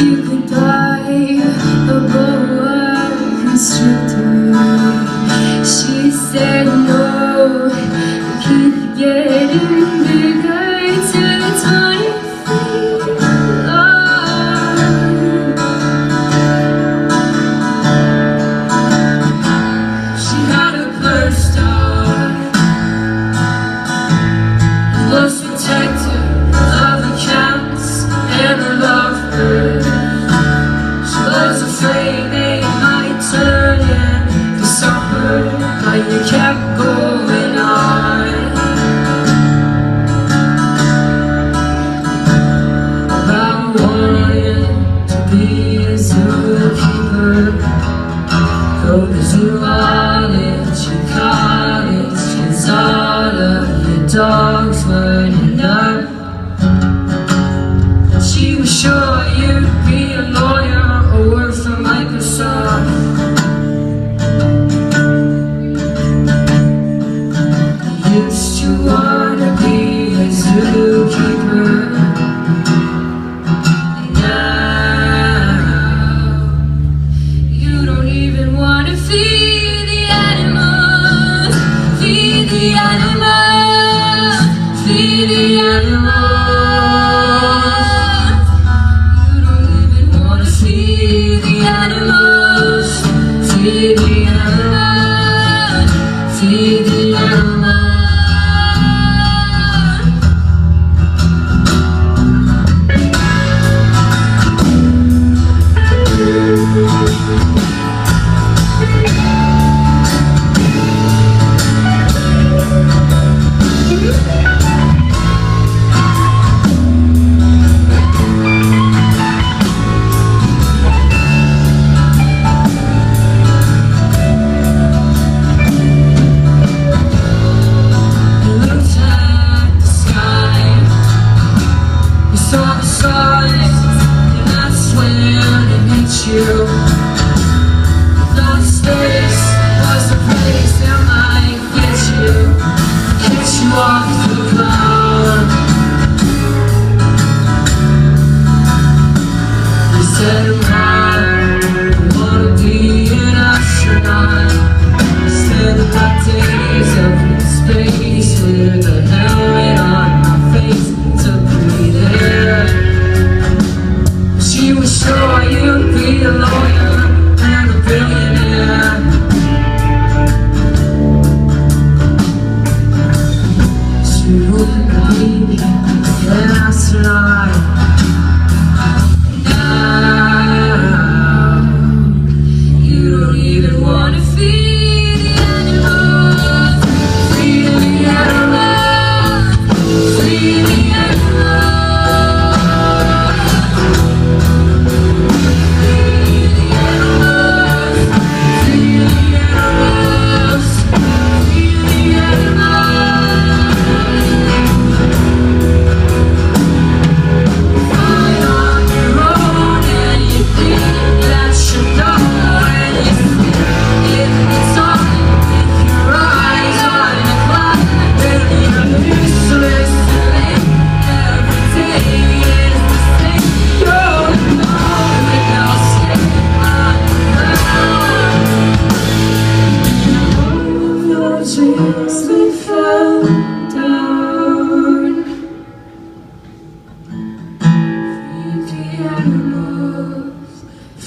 you could buy a boa constrictor. She said no, keep getting bigger till it's 20 feet long. She had a birth star, was protector of the cats and the lovebirds. She was afraid they might turn into summer, but you kept going on. About wanting to be a zookeeper, go to zoology college, 'cause all of your dogs weren't enough. She was sure you'd be a lawyer or work for Microsoft. You used to wanna be a zookeeper. Now you don't even wanna feed the animals. Feed the animals. Feed the animals. Feed the animals, feed the animals, feed the animals.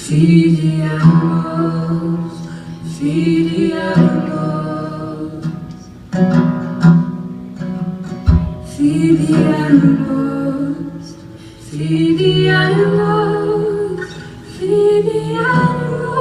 Feed the animals, feed the animals, feed the animals, feed the animals, feed the animals, feed the animals.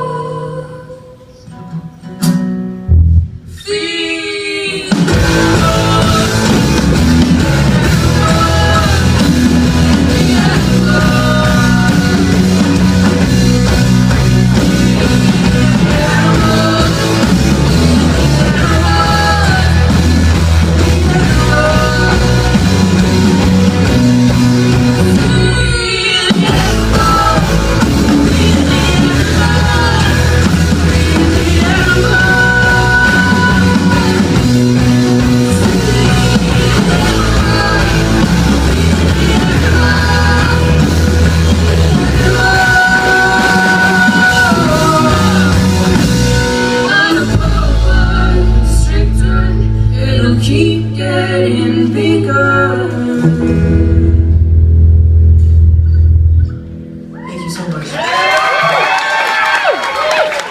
hadn't begun.